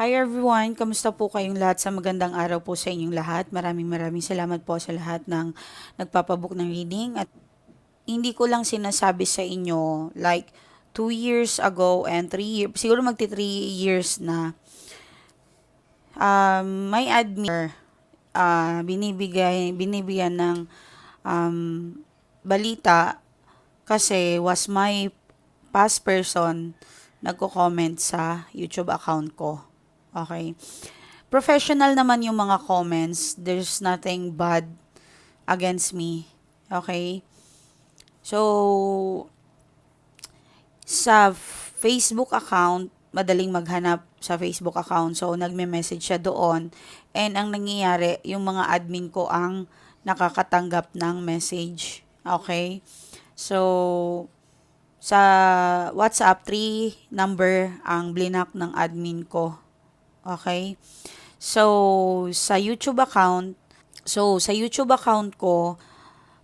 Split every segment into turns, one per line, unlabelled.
Hi everyone, kamusta po kayong lahat? Sa magandang araw po sa inyong lahat. Maraming salamat po sa lahat ng nagpapabook ng reading. At hindi ko lang sinasabi sa inyo, like 2 years ago and 3 years, siguro magti 3 years na, may admin, binibigyan ng um, balita kasi was my past person nagko-comment sa YouTube account ko. Okay. Professional naman yung mga comments. There's nothing bad against me. Okay? So, sa Facebook account, madaling maghanap sa Facebook account. So, nagme-message siya doon. And ang nangyayari, yung mga admin ko ang nakakatanggap ng message. Okay? So, sa WhatsApp, 3 number ang blinak ng admin ko. Okay? So, sa YouTube account ko,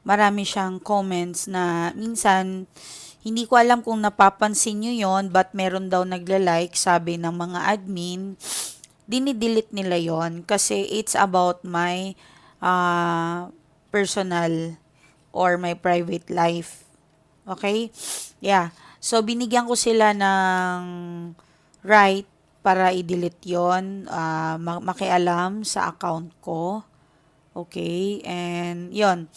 marami siyang comments na minsan, hindi ko alam kung napapansin nyo yon, but meron daw nagla-like, sabi ng mga admin, dinidelete nila yon kasi it's about my personal or my private life. Okay? Yeah. So, binigyan ko sila ng right para i-delete yon, makialam sa account ko. Okay? And yon,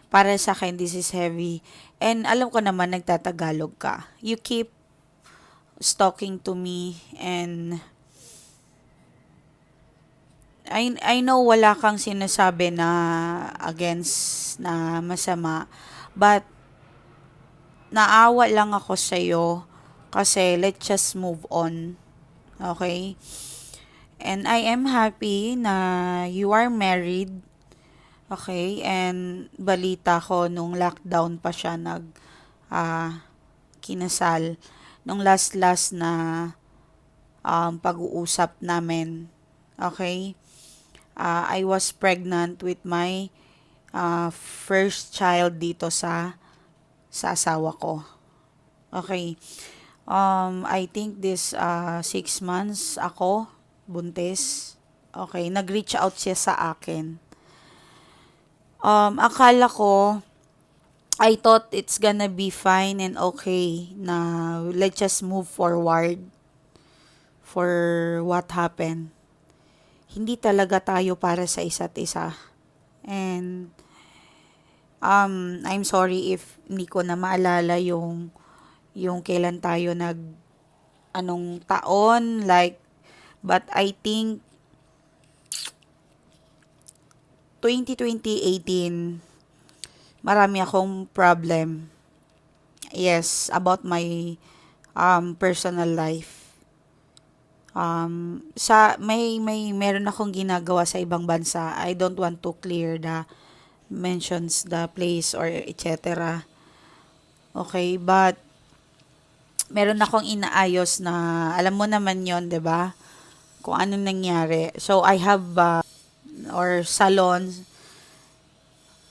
para sa akin, this is heavy. And alam ko naman, nagtatagalog ka. You keep talking to me and I know wala kang sinasabi na against na masama, but naawa lang ako sa'yo kasi let's just move on. Okay? And I am happy na you are married. Okay? And balita ko nung lockdown pa siya kinasal. Nung last na pag-uusap namin. Okay? I was pregnant with my first child dito sa asawa ko. Okay. I think this 6 months ako buntis. Okay, nag-reach out siya sa akin. Akala ko, I thought it's gonna be fine and okay na let's just move forward for what happened. Hindi talaga tayo para sa isa't isa. And I'm sorry if hindi ko na maalala yung kailan tayo anong taon, like, but I think 2018, marami akong problem. Yes, about my personal life. Meron akong ginagawa sa ibang bansa. I don't want to clear mentions the place or etc. Okay, but meron akong inaayos na alam mo naman yon, 'di ba? Kung anong nangyari. So I have or salon,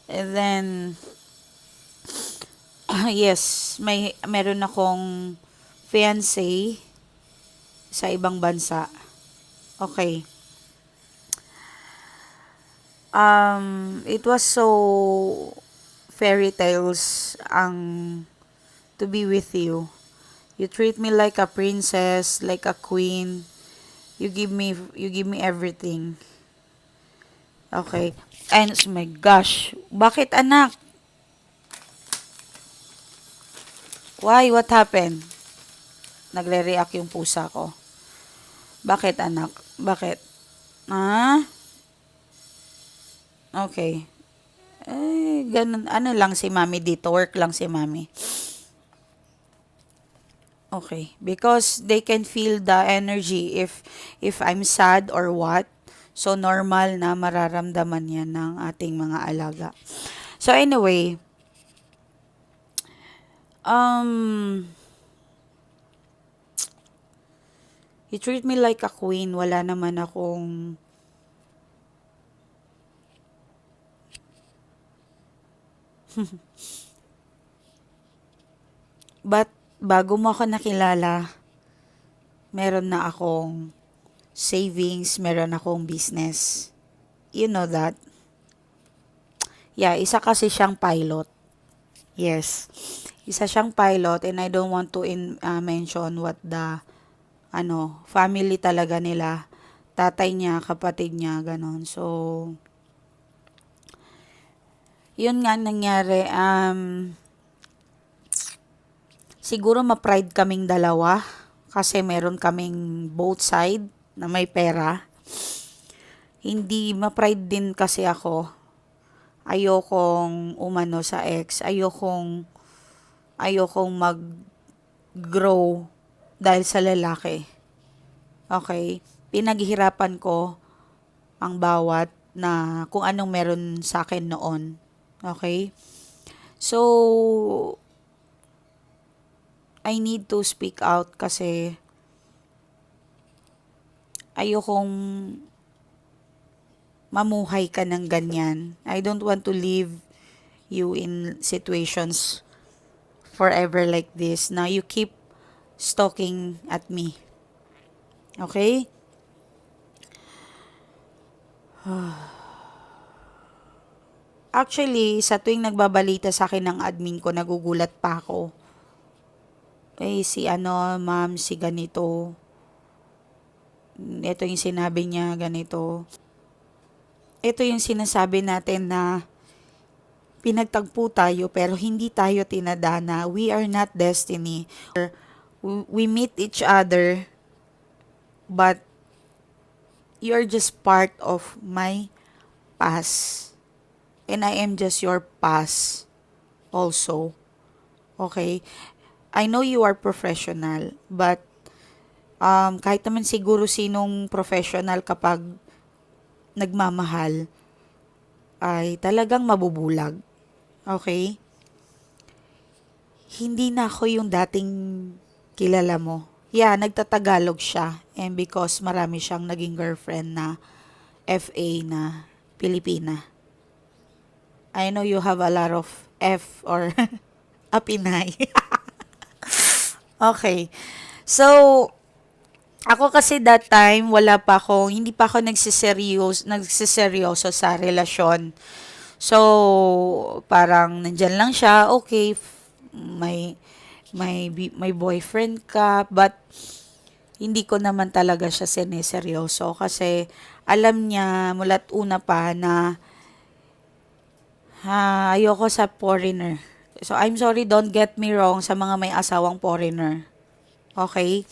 and then yes, meron akong fiancé sa ibang bansa. Okay. It was so fairy tales to be with you. You treat me like a princess, like a queen. You give me everything. Okay. And oh my gosh, bakit anak? Why? What happened? Nagre-react yung pusa ko. Bakit anak? Bakit? Ah? Okay. Ganun. Ano lang si mami dito? Work lang si mami. Okay. Because they can feel the energy if I'm sad or what. So, normal na mararamdaman yan ng ating mga alaga. So, anyway, you treat me like a queen. Wala naman akong but bago mo ako nakilala, meron na akong savings, meron akong business. You know that? Yeah, isa kasi siyang pilot. Yes. Isa siyang pilot and I don't want to mention what the family talaga nila. Tatay niya, kapatid niya, ganon. So, yun nga nangyari. Siguro ma-pride kaming dalawa kasi meron kaming both side na may pera. Hindi ma-pride din kasi ako. Ayokong umano sa ex. Ayokong mag-grow dahil sa lalaki. Okay? Pinaghihirapan ko ang bawat na kung anong meron sa akin noon. Okay? So, I need to speak out kasi ayokong mamuhay ka ng ganyan. I don't want to leave you in situations forever like this na you keep stalking at me. Okay? Actually, sa tuwing nagbabalita sa akin ng admin ko, nagugulat pa ako. Si ma'am, si ganito. Ito yung sinabi niya, ganito. Ito yung sinasabi natin na pinagtagpo tayo pero hindi tayo tinadana. We are not destiny. We meet each other but you're just part of my past. And I am just your past also. Okay? I know you are professional but kahit naman siguro sinong professional kapag nagmamahal ay talagang mabubulag. Okay? Hindi na ako yung dating kilala mo. Yeah, nagtatagalog siya. And because marami siyang naging girlfriend na FA na Pilipina. I know you have a lot of F or a Pinay. Okay. So, ako kasi that time, hindi pa ako nagsiseryoso sa relasyon. So, parang nandyan lang siya, okay, may boyfriend ka, but hindi ko naman talaga siya sineseryoso kasi alam niya mula't una pa na ayoko sa foreigner. So, I'm sorry, don't get me wrong sa mga may asawang foreigner. Okay?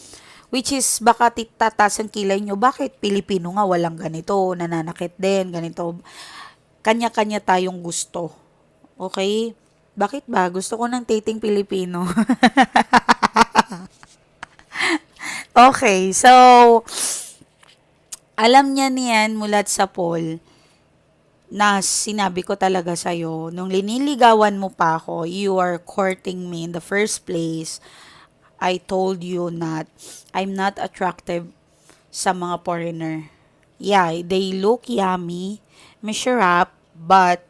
Which is, baka tataas ang kilay nyo, bakit Pilipino nga walang ganito, nananakit din, ganito. Kanya-kanya tayong gusto. Okay? Bakit ba? Gusto ko ng dating Pilipino. Okay, so, alam niya niyan mulat sa Paul na sinabi ko talaga sa'yo, nung liniligawan mo pa ako, you are courting me in the first place, I told you not, I'm not attractive sa mga foreigner. Yeah, they look yummy, masarap, but,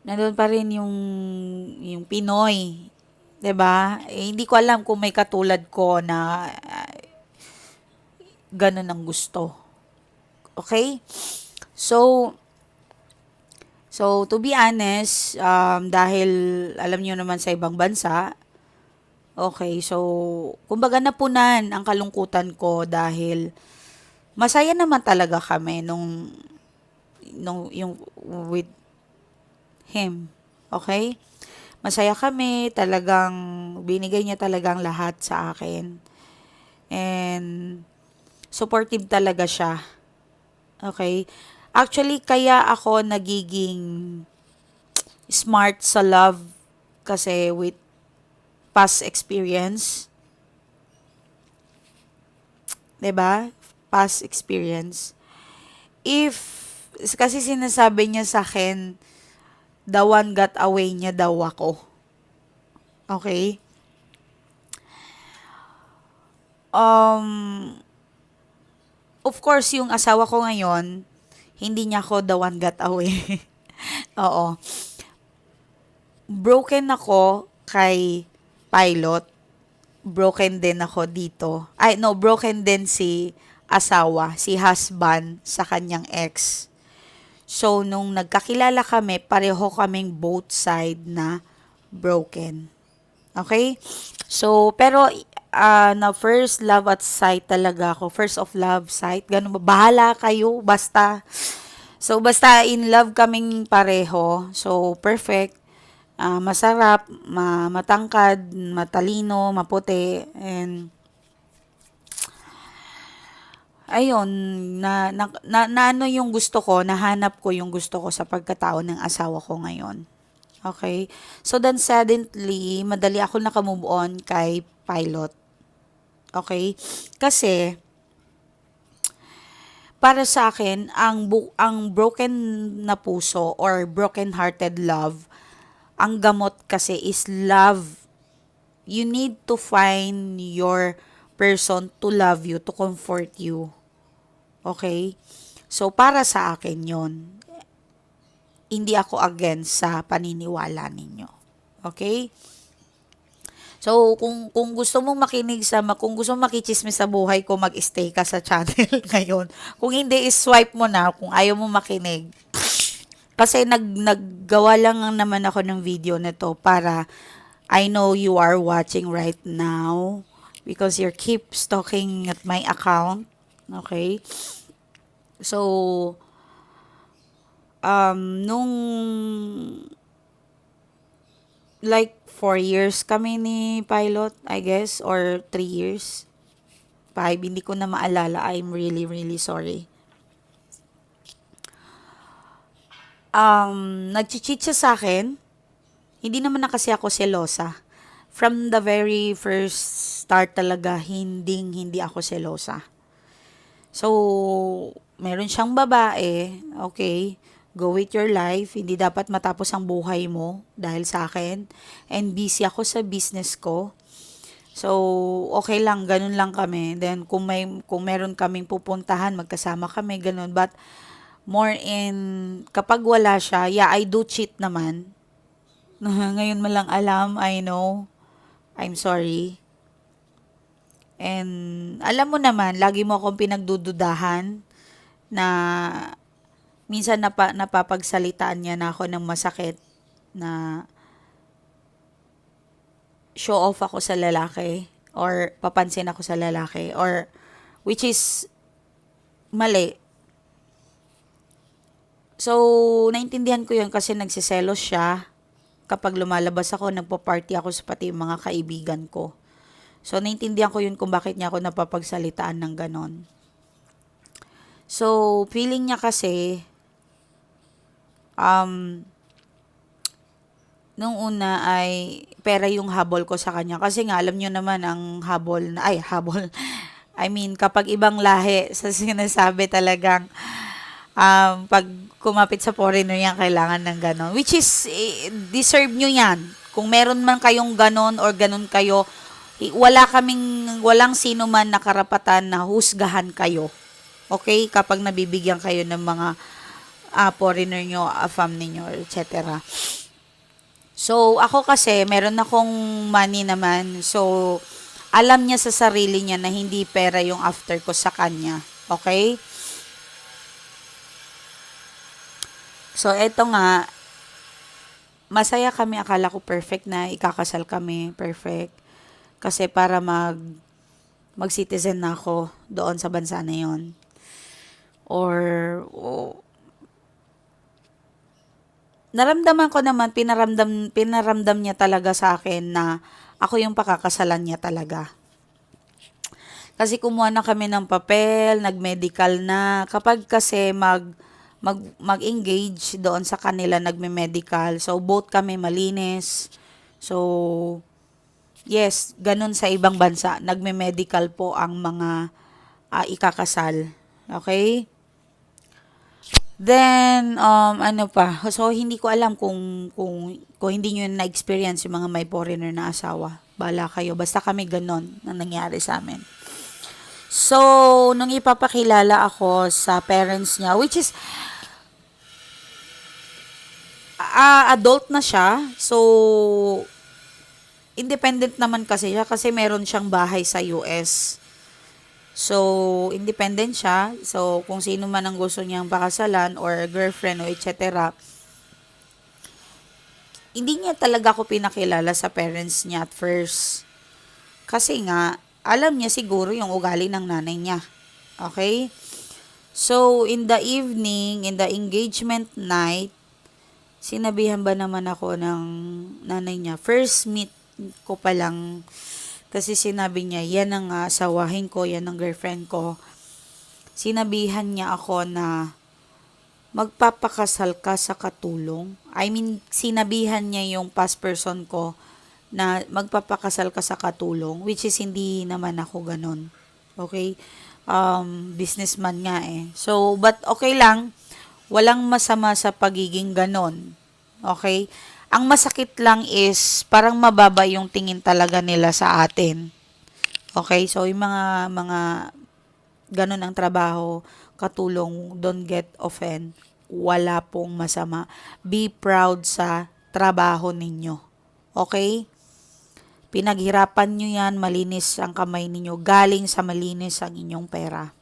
nandun pa rin yung Pinoy. 'Di ba? Hindi ko alam kung may katulad ko na ganun ang gusto. Okay? So, to be honest, dahil alam niyo naman sa ibang bansa, okay, so, kumbaga napunan ang kalungkutan ko dahil masaya naman talaga kami nung yung with him. Okay? Masaya kami, talagang binigay niya talagang lahat sa akin. And supportive talaga siya. Okay? Actually, kaya ako nagiging smart sa love kasi with past experience. 'Di ba? Past experience. Kasi sinasabi niya sa akin, the one got away niya daw ako. Okay? Of course, yung asawa ko ngayon, hindi niya ako the one got away. Oo. Broken ako kay pilot. broken din ako dito. Ay, no, broken din si asawa, si husband sa kanyang ex. So, nung nagkakilala kami, pareho kaming both side na broken. Okay? So, pero na first love at sight talaga ako. First of love, sight. Ganun ba? Bahala kayo. Basta. So, basta in love kaming pareho. So, perfect. Masarap, matangkad, matalino, maputi, and ayun, na ano yung gusto ko, nahanap ko yung gusto ko sa pagkatao ng asawa ko ngayon. Okay? So then suddenly, madali ako nakamove on kay Pilot. Okay? Kasi, para sa akin, ang broken na puso or broken-hearted love, ang gamot kasi is love. You need to find your person to love you, to comfort you. Okay? So, para sa akin yon, hindi ako against sa paniniwala ninyo. Okay? So, kung gusto mong makinig kung gusto mong makichismis sa buhay ko, mag-stay ka sa channel ngayon. Kung hindi, is-swipe mo na kung ayaw mo makinig. Kasi naggawa lang naman ako ng video nito para I know you are watching right now because you keep stalking at my account. Okay? So, nung like 4 years kami ni Pilot, I guess, or 3 years. 5, hindi ko na maalala. I'm really, really sorry. Nag-cheat siya sa akin. Hindi naman na kasi ako selosa. From the very first start talaga, hindi ako selosa. So, meron siyang babae, okay, go with your life, hindi dapat matapos ang buhay mo dahil sa akin, and busy ako sa business ko. So, okay lang, ganun lang kami. Then, kung meron kaming pupuntahan, magkasama kami, ganun. But, more in, kapag wala siya, yeah, I do cheat naman. Ngayon mo lang alam, I know. I'm sorry. And alam mo naman, lagi mo akong pinagdududahan na minsan napapagsalitaan niya na ako ng masakit na show off ako sa lalaki or papansin ako sa lalaki or which is mali. So, naintindihan ko yun kasi nagsiselos siya. Kapag lumalabas ako, nagpa-party ako sa pati yung mga kaibigan ko. So, naintindihan ko yun kung bakit niya ako napapagsalitaan ng ganon. So, feeling niya kasi, nung una ay pera yung habol ko sa kanya. Kasi nga, alam niyo naman ang habol. I mean, kapag ibang lahi, sa sinasabi talagang, pag kumapit sa foreigner yan, kailangan ng ganon. Which is, deserve nyo yan. Kung meron man kayong ganon or ganon kayo, walang sino man na karapatan na husgahan kayo. Okay? Kapag nabibigyan kayo ng mga foreigner nyo, family nyo, etc. So, ako kasi, meron akong money naman. So, alam niya sa sarili niya na hindi pera yung after ko sa kanya. Okay? So, eto nga, masaya kami. Akala ko perfect na ikakasal kami. Perfect. Kasi para mag-citizen na ako doon sa bansa na yon. Or, naramdaman ko naman, pinaramdam niya talaga sa akin na ako yung pakakasalan niya talaga. Kasi kumuha na kami ng papel, nag-medical na. Kapag kasi mag-engage doon sa kanila, nagme-medical. So, both kami malinis. So, yes, ganun sa ibang bansa. Nagme-medical po ang mga ikakasal. Okay? Then, ano pa? So, hindi ko alam kung hindi nyo na-experience yung mga may foreigner na asawa. Bala kayo. Basta kami ganun na nangyari sa amin. So, nung ipapakilala ako sa parents niya, which is, adult na siya. So, independent naman kasi siya kasi meron siyang bahay sa US. So, independent siya. So, kung sino man ang gusto niyang pakasalan or girlfriend o etc., hindi niya talaga ako pinakilala sa parents niya at first. Kasi nga, alam niya siguro yung ugali ng nanay niya. Okay? So, in the evening, in the engagement night, sinabihan ba naman ako ng nanay niya, first meet ko pa lang, kasi sinabi niya, yan ang asawahin ko, yan ang girlfriend ko. Sinabihan niya ako na magpapakasal ka sa katulong. I mean, sinabihan niya yung past person ko na magpapakasal ka sa katulong, which is hindi naman ako ganun. Okay? Businessman nga eh. So, but okay lang. Walang masama sa pagiging ganon. Okay? Ang masakit lang is parang mababa yung tingin talaga nila sa atin. Okay? So, yung mga ganon ang trabaho, katulong, don't get offend. Wala pong masama. Be proud sa trabaho ninyo. Okay? Pinaghirapan nyo yan, malinis ang kamay ninyo, galing sa malinis ang inyong pera.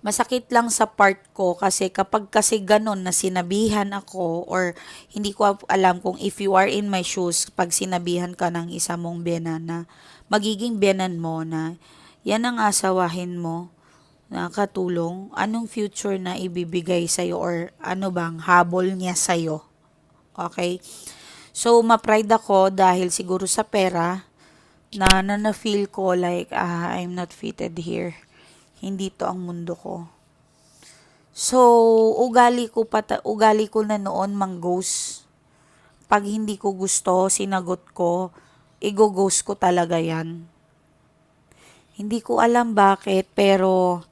Masakit lang sa part ko kasi kapag kasi ganon na sinabihan ako or hindi ko alam kung if you are in my shoes, pag sinabihan ka ng isa mong biyanan na magiging biyanan mo na yan ang asawahin mo na katulong, anong future na ibibigay sa'yo or ano bang habol niya sa'yo. Okay? So, ma-pride ako dahil siguro sa pera na feel ko like, I'm not fitted here. Hindi to ang mundo ko. So, ugali ko na noon mang-ghost. Pag hindi ko gusto, sinagot ko, i-ghost ko talaga yan. Hindi ko alam bakit, pero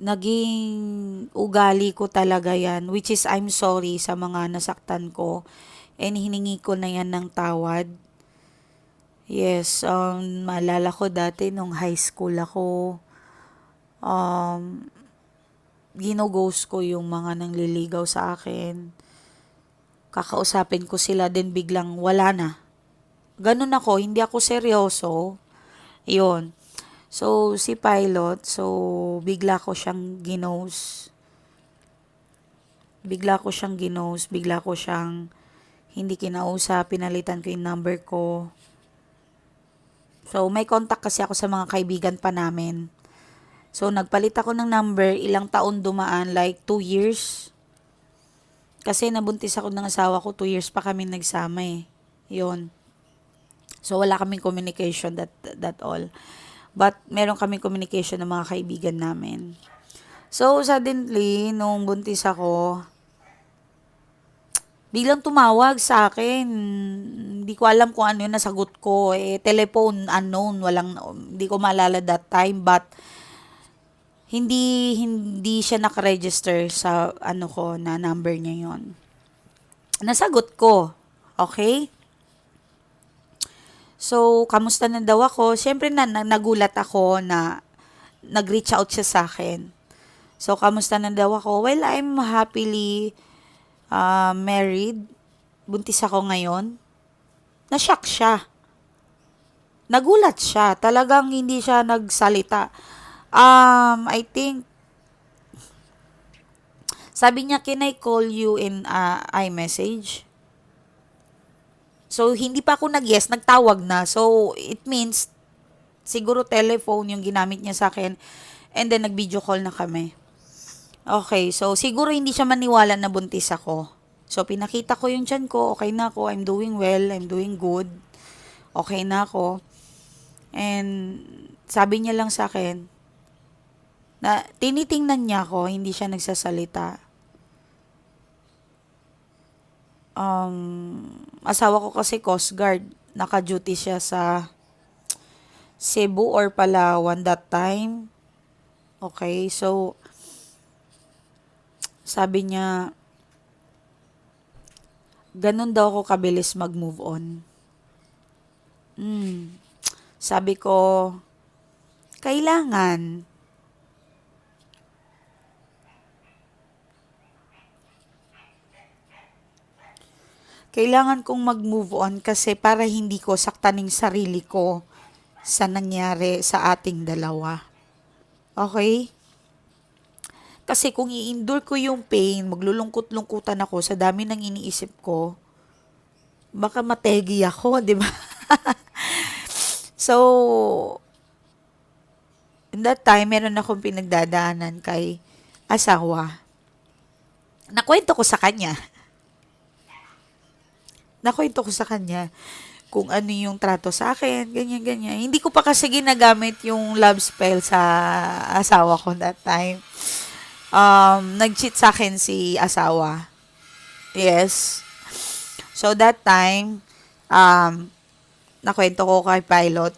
naging ugali ko talaga yan, which is I'm sorry sa mga nasaktan ko and hiningi ko na yan ng tawad. Yes, maalala ko dati nung high school ako, ginoghost ko yung mga nangliligaw sa akin. Kakausapin ko sila din biglang wala na. Ganun ako, hindi ako seryoso. Yun. So, si Pilot, bigla ko siyang ginost. Bigla ko siyang hindi kinausap, pinalitan ko yung number ko. So, may contact kasi ako sa mga kaibigan pa namin. So, nagpalit ako ng number, ilang taon dumaan, like 2 years. Kasi nabuntis ako ng asawa ko, 2 years pa kami nagsama eh. Yun. So, wala kaming communication that all. But, meron kaming communication ng mga kaibigan namin. So, suddenly, nung buntis ako, biglang tumawag sa akin. Hindi ko alam kung ano yun, nasagot ko. Telephone, unknown, hindi ko maalala that time. But, hindi siya nakaregister sa na number niya yon. Nasagot ko. Okay? So, kamusta na daw ako? Siyempre nagulat ako na nag-reach out siya sa akin. So, kamusta na daw ako? Well, I'm happily married. Buntis ako ngayon. Na-shock siya. Nagulat siya. Talagang hindi siya nagsalita. I think, sabi niya, can I call you in iMessage? So, hindi pa ako nag-yes, nagtawag na. So, it means, siguro telephone yung ginamit niya sa akin. And then, nag-video call na kami. Okay, so, siguro hindi siya maniwala na buntis ako. So, pinakita ko yung tiyan ko. Okay na ako. I'm doing well. I'm doing good. Okay na ako. And, sabi niya lang sa akin, na tinitingnan niya ako, hindi siya nagsasalita. Asawa ko kasi Coast Guard. Naka-duty siya sa Cebu or Palawan that time. Okay, so, sabi niya, ganun daw ako kabilis mag-move on. Sabi ko, kailangan. kailangan kong mag-move on kasi para hindi ko saktaning sarili ko sa nangyari sa ating dalawa. Okay? Kasi kung i-endure ko yung pain, maglulungkot-lungkutan ako sa dami ng iniisip ko, baka mategi ako, di ba? So, in that time, meron akong pinagdadaanan kay asawa. Nakwento ko sa kanya. Nakwento ko sa kanya kung ano yung trato sa akin, ganyan, ganyan. Hindi ko pa kasi ginagamit yung love spell sa asawa ko that time. Nag-cheat sa akin si asawa. Yes. So, that time, nakwento ko kay Pilot,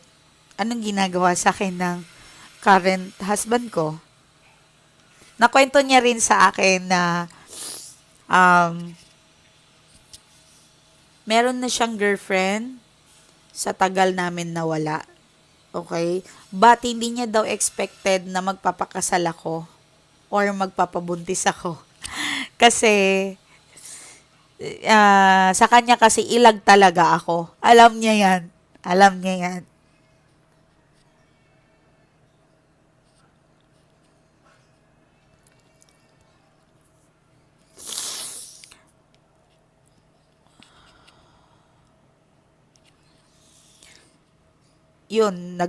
anong ginagawa sa akin ng current husband ko. Nakwento niya rin sa akin na meron na siyang girlfriend sa tagal namin nawala. Okay? But hindi niya daw expected na magpapakasal ako or magpapabuntis ako. Kasi sa kanya kasi ilag talaga ako. Alam niya yan. Alam niya yan. Yun,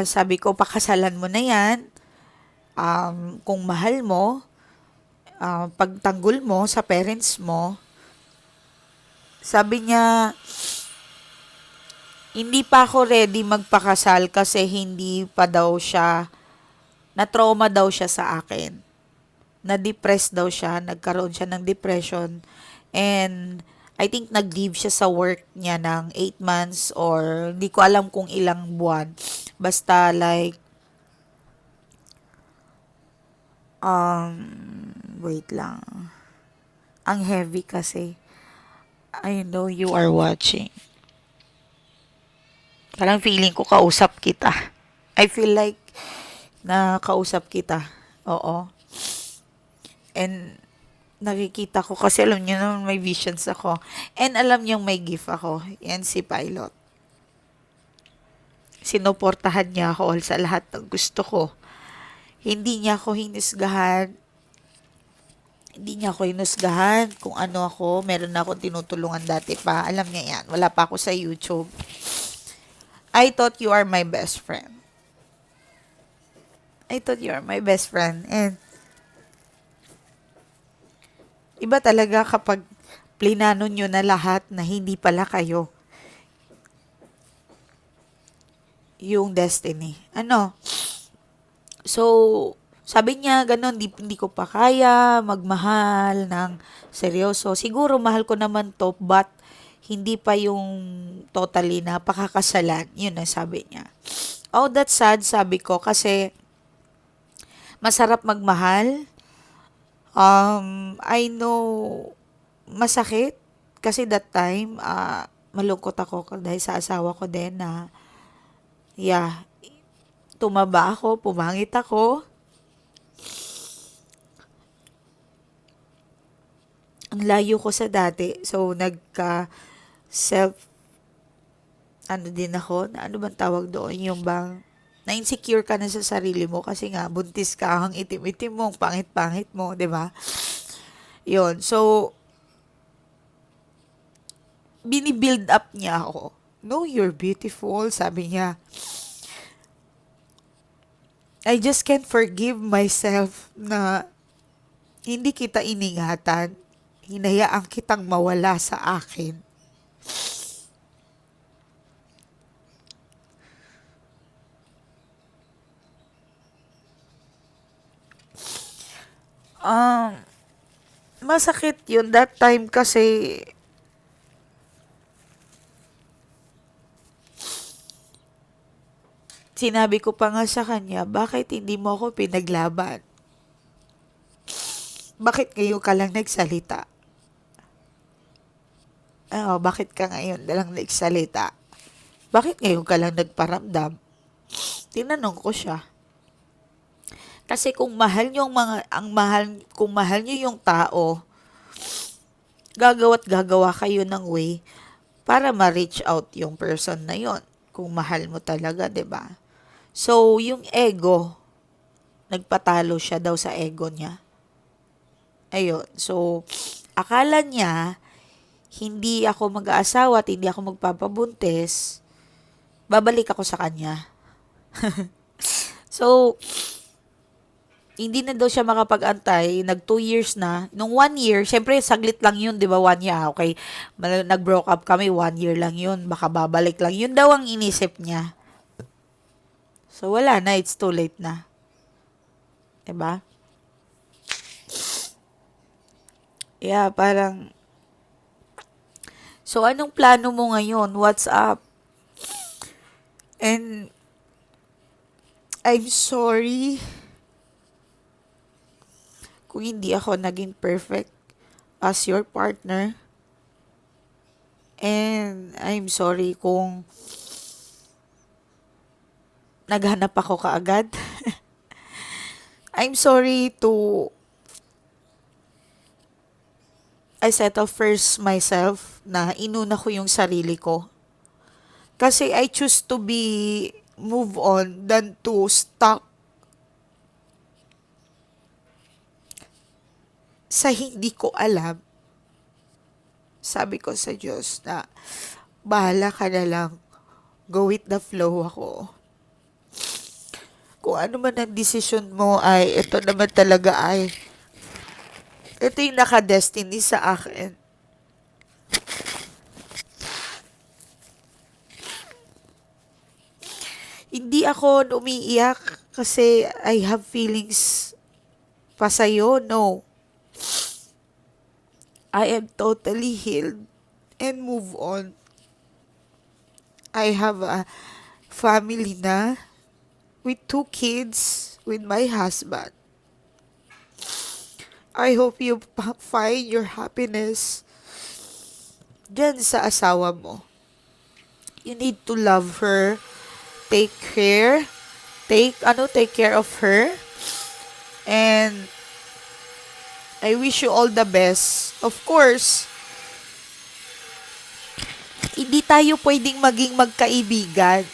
sabi ko, pakasalan mo na yan. Kung mahal mo, pagtanggol mo sa parents mo, sabi niya, hindi pa ako ready magpakasal kasi hindi pa daw siya, na-trauma daw siya sa akin. Na-depress daw siya, nagkaroon siya ng depression, and I think nag-leave siya sa work niya ng 8 months or hindi ko alam kung ilang buwan. Basta like, wait lang. Ang heavy kasi. I know you are watching. Parang feeling ko kausap kita. I feel like na kausap kita. Oo. And nakikita ko kasi alam niyo naman may visions ako. And alam niyang may gift ako. Yan si Pilot. Sinuportahan niya ako sa lahat ng gusto ko. Hindi niya ako hinusgahan. Hindi niya ako hinusgahan kung ano ako. Meron na akong tinutulungan dati pa. Alam niya yan. Wala pa ako sa YouTube. I thought you are my best friend. I thought you are my best friend. And iba talaga kapag plinano nyo na lahat na hindi pala kayo yung destiny. Ano? So, sabi niya, ganun, hindi ko pa kaya magmahal ng seryoso. Siguro, mahal ko naman to, but hindi pa yung totally na pakakasalan. Yun ang sabi niya. Oh, that's sad, sabi ko, kasi masarap magmahal. I know, masakit. Kasi that time, malungkot ako dahil sa asawa ko din na, tumaba ako, pumangit ako. Ang layo ko sa dati. So, self, din ako, na ano bang tawag doon, yung bang, na-insecure ka na sa sarili mo kasi nga, buntis ka, ang itim-itim mo, ang pangit-pangit mo, di ba? Yun. So, binibuild up niya ako. No, you're beautiful, sabi niya. I just can't forgive myself na hindi kita iningatan. Hinayaan kitang mawala sa akin. Masakit yun that time kasi sinabi ko pa nga sa kanya, bakit hindi mo ako pinaglaban? Bakit ngayon ka lang nagsalita? Bakit ka ngayon lang nagsalita? Bakit ngayon ka lang nagparamdam? Tinanong ko siya. Kasi kung mahal niyo kung mahal niyo yung tao, gagawa't gagawa kayo ng way para ma-reach out yung person na yon kung mahal mo talaga, 'di ba? So, yung ego, nagpatalo siya daw sa ego niya. Ayun. So, akala niya, hindi ako mag-aasawa at hindi ako magpapabuntis, babalik ako sa kanya. So, hindi na daw siya makapag-antay. Nag 2 years na. Nung 1 year, syempre saglit lang yun, di ba? 1 year, okay. Nag-broke up kami, 1 year lang yun. Baka babalik lang. Yun daw ang inisip niya. So, wala na. It's too late na. Diba? Yeah, parang, so anong plano mo ngayon? What's up? And, I'm sorry kung hindi ako naging perfect as your partner. And I'm sorry kung naghanap ako kaagad. I'm sorry to I settle first myself na inuna ko yung sarili ko. Kasi I choose to be move on than to stuck sa hindi ko alam. Sabi ko sa Diyos na bahala ka na lang. Go with the flow ako. Kung ano man ang decision mo ay ito naman talaga ay ito yung naka-destiny sa akin. Hindi ako umiiyak kasi I have feelings pa sa'yo. No. I am totally healed and move on. I have a family na with 2 kids with my husband. I hope you find your happiness dyan sa asawa mo. You need to love her. Take care. Take care of her. And I wish you all the best. Of course, hindi tayo pwedeng maging magkaibigan.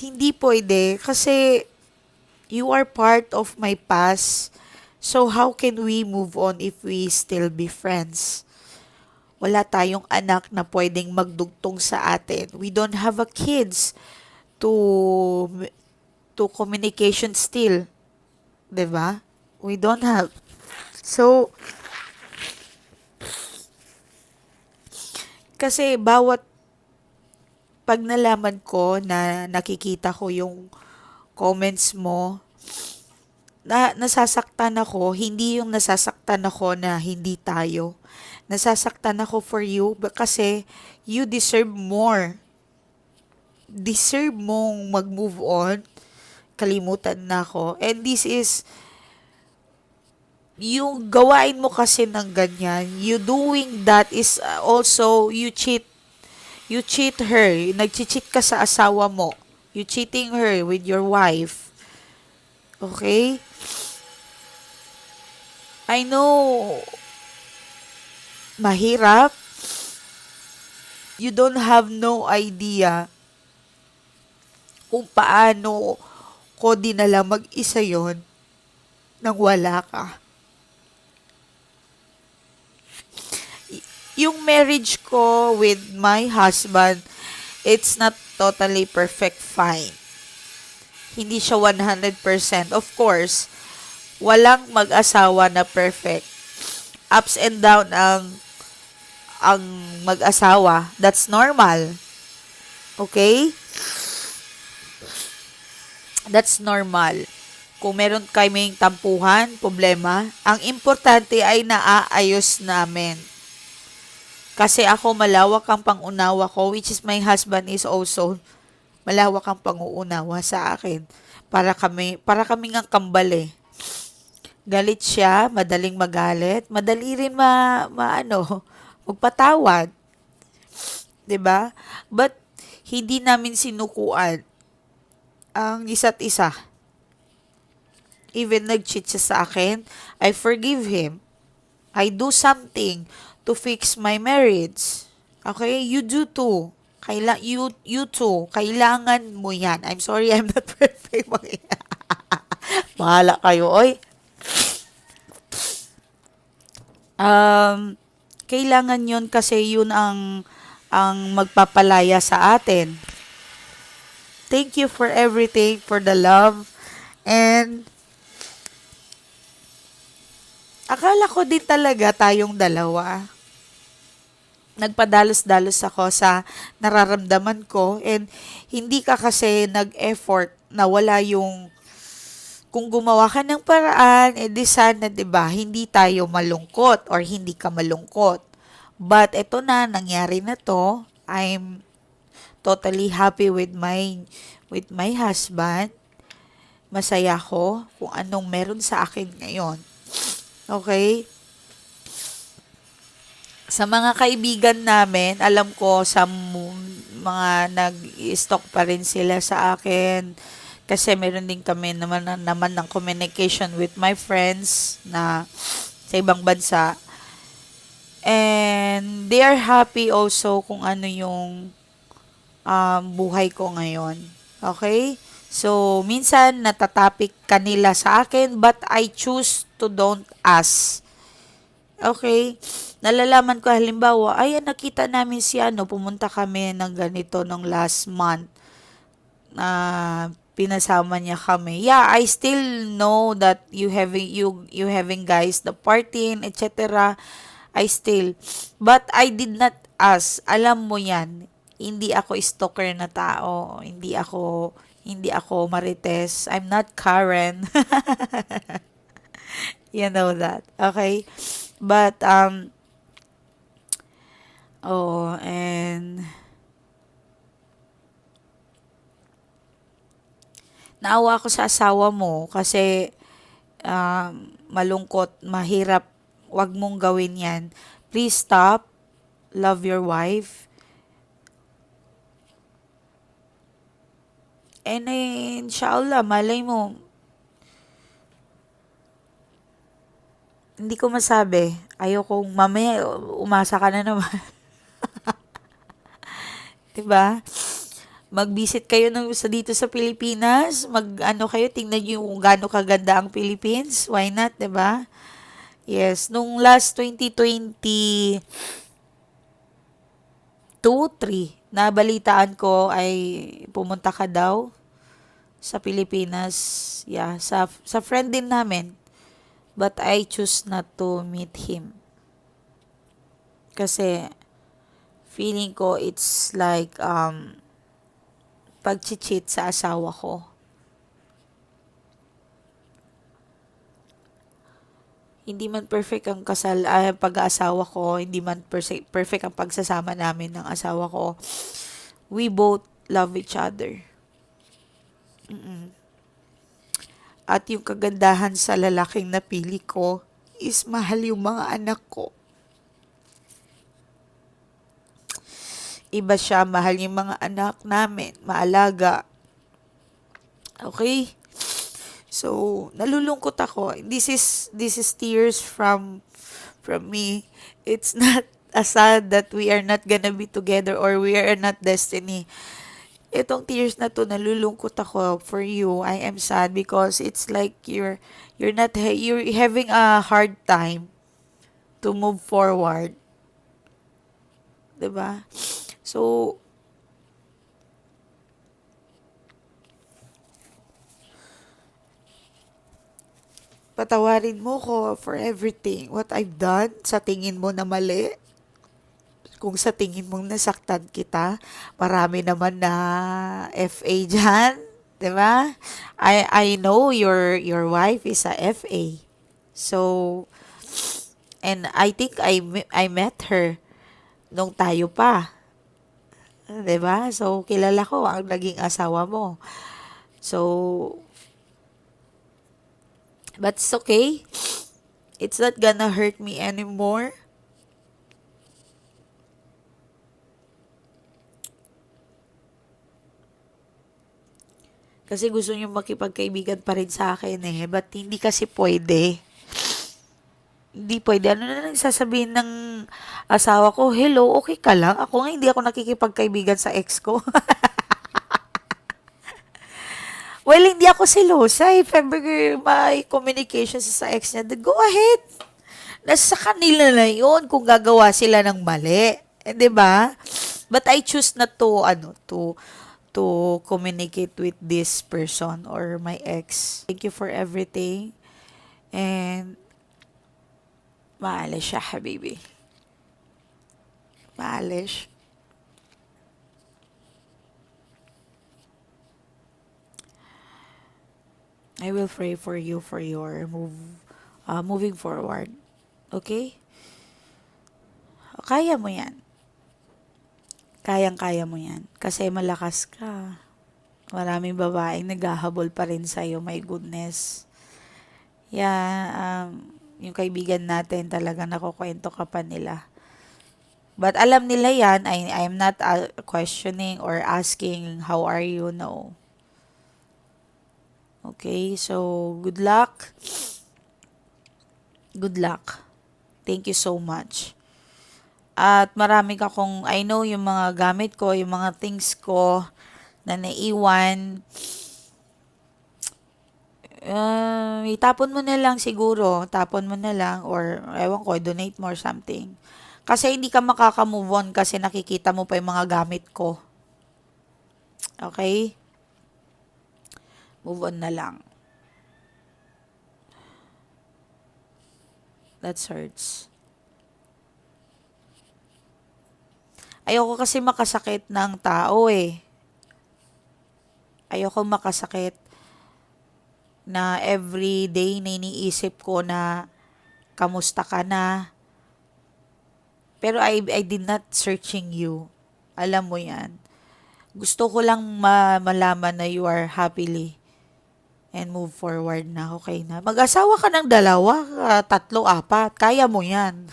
Hindi pwede kasi you are part of my past. So how can we move on if we still be friends? Wala tayong anak na pwedeng magdugtong sa atin. We don't have a kids to communication still. 'Di ba? We don't have. So, kasi bawat pag nalaman ko na nakikita ko yung comments mo, nasasaktan ako, hindi yung nasasaktan ako na hindi tayo. Nasasaktan ako for you kasi you deserve more. Deserve mong mag-move on. Kalimutan na ako. And this is yung gawain mo kasi ng ganyan, you doing that is also, you cheat her, nag-cheat ka sa asawa mo, you cheating her with your wife, okay? I know, mahirap, you don't have no idea kung paano ko dinala mag-isa yon nang wala ka. Yung marriage ko with my husband, it's not totally perfect fine. Hindi siya 100%. Of course, walang mag-asawa na perfect. Ups and down ang mag-asawa. That's normal. Okay? That's normal. Kung meron kaming tampuhan, problema, ang importante ay naaayos namin. Kasi ako malawak ang pangunawa ko, which is my husband is also malawak ang panguunawa sa akin. Para kami ng kambal eh. Galit siya, madaling magalit, madali rin magpatawad. 'Di ba? But hindi namin sinukuan ang isa't isa. Even nag-cheat siya sa akin, I forgive him. I do something to fix my marriage. Okay? You do too. You too. Kailangan mo yan. I'm sorry, I'm not perfect. Bahala kayo, oy. Um, Kailangan yun kasi yun ang magpapalaya sa atin. Thank you for everything, for the love, and akala ko din talaga tayong dalawa. Nagpadalos-dalos ako sa nararamdaman ko, and hindi ka kasi nag-effort na wala yung kung gumawa ka ng paraan, edi sana 'di ba hindi tayo malungkot or hindi ka malungkot. But eto na, nangyari na 'to. I'm totally happy with my husband. Masaya ko kung anong meron sa akin ngayon. Okay? Sa mga kaibigan namin, alam ko sa mga nag-stalk pa rin sila sa akin kasi meron din kami naman ng communication with my friends na sa ibang bansa. And they are happy also kung ano yung buhay ko ngayon. Okay? So, minsan natatapik kanila sa akin but I choose to don't ask. Okay? Nalalaman ko halimbawa, ay nakita namin si ano, pumunta kami ng ganito nung last month na pinasama niya kami. Yeah, I still know that you having guys the partying, etc. I still, but I did not ask. Alam mo 'yan. Hindi ako stalker na tao. Hindi ako marites. I'm not Karen. You know that. Okay? But and naawa ako sa asawa mo kasi malungkot, mahirap, wag mong gawin yan. Please stop, love your wife. And inshallah, malay mo, hindi ko masabi. Ayokong mamaya, umasa ka na naman. 'Di ba? Mag-visit kayo dito sa Pilipinas, mag-ano kayo, tingnan niyo kung gaano kaganda ang Philippines. Why not, 'di ba? Yes, nung last 2022, 3, nabalitaan ko ay pumunta ka daw sa Pilipinas. Yeah, sa friend din namin. But I choose not to meet him. Kasi feeling ko it's like pag-cheat sa asawa ko. Hindi man perfect ang pag-aasawa ko, hindi man perfect ang pagsasama namin ng asawa ko. We both love each other. At yung kagandahan sa lalaking napili ko is mahal yung mga anak ko. Iba siya, mahal yung mga anak namin, maalaga. Okay? So, nalulungkot ako. This is tears from me. It's not a sad that we are not gonna be together or we are not destiny. Itong tears na to, nalulungkot ako for you. I am sad because it's like you're having a hard time to move forward. 'Di ba? So, patawarin mo ko for everything what I've done sa tingin mo na mali. Kung sa tingin mong nasaktan kita, marami naman na FA dyan. 'Di ba? I know your wife is a FA. So, and I think I met her nung tayo pa. 'Di ba? So, kilala ko ang naging asawa mo. So, but it's okay. It's not gonna hurt me anymore. Kasi gusto niyo makipagkaibigan pa rin sa akin eh. But hindi kasi pwede. Hindi pwede. Ano na lang sasabihin ng asawa ko, hello, okay ka lang? Ako nga, hindi ako nakikipagkaibigan sa ex ko. Well, hindi ako selosa. If ever may communication sa ex niya, then go ahead. Nasa kanila na yun kung gagawa sila ng mali. 'Di ba? But I choose not to, to communicate with this person or my ex. Thank you for everything. And, maalis siya, habibi. Maalis. I will pray for you for your moving forward. Okay? Kaya mo yan. Kayang-kaya mo yan. Kasi malakas ka. Maraming babaeng naghahabol pa rin sa'yo. My goodness. Yeah, yung kaibigan natin talaga nakukwento ka pa nila. But alam nila yan. I'm not questioning or asking how are you. No. Okay, so good luck. Good luck. Thank you so much. At marami ka kung, I know yung mga gamit ko, yung mga things ko na naiwan, itapon mo na lang siguro. Tapon mo na lang or ewan ko, donate mo or something. Kasi hindi ka makaka-move on kasi nakikita mo pa yung mga gamit ko. Okay? Move on na lang. That hurts. Ayoko kasi makasakit ng tao eh. Ayoko makasakit na every day na iniisip ko na kamusta ka na. Pero I did not searching you. Alam mo yan. Gusto ko lang malaman na you are happily and move forward na. Okay na. Mag-asawa ka ng 2, 3, 4. Kaya mo yan.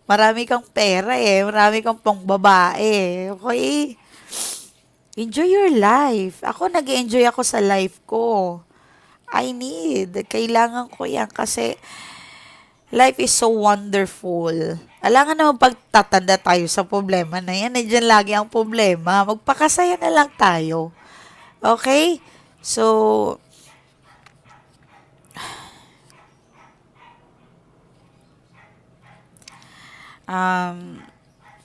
Marami kang pera eh. Marami kang pang babae. Okay? Enjoy your life. Ako, nag-enjoy ako sa life ko. Kailangan ko yan kasi life is so wonderful. Alangan naman pagtatanda tayo sa problema na yan. Nandiyan lagi ang problema. Magpakasaya na lang tayo. Okay? So,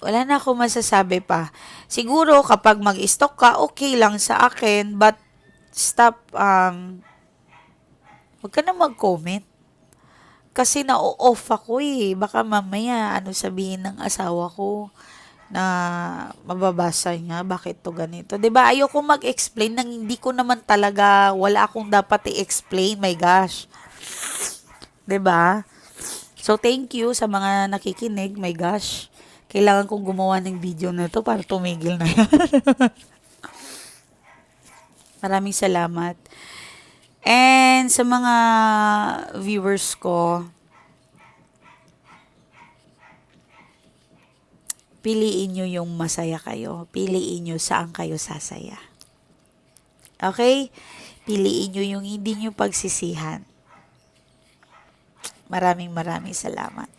wala na ako masasabi pa. Siguro, kapag mag-stock ka, okay lang sa akin. But, stop, huwag ka na mag-comment. Kasi na-off ako eh. Baka mamaya, sabihin ng asawa ko na mababasa niya, bakit to ganito. 'Di ba? Ayoko mag-explain nang hindi ko naman talaga, wala akong dapat i-explain. My gosh. 'Di ba? So, thank you sa mga nakikinig. My gosh. Kailangan kong gumawa ng video na to para tumigil na yan. Maraming salamat. And sa mga viewers ko, piliin nyo yung masaya kayo. Piliin nyo saan kayo sasaya. Okay? Piliin nyo yung hindi nyo pagsisihan. Maraming salamat.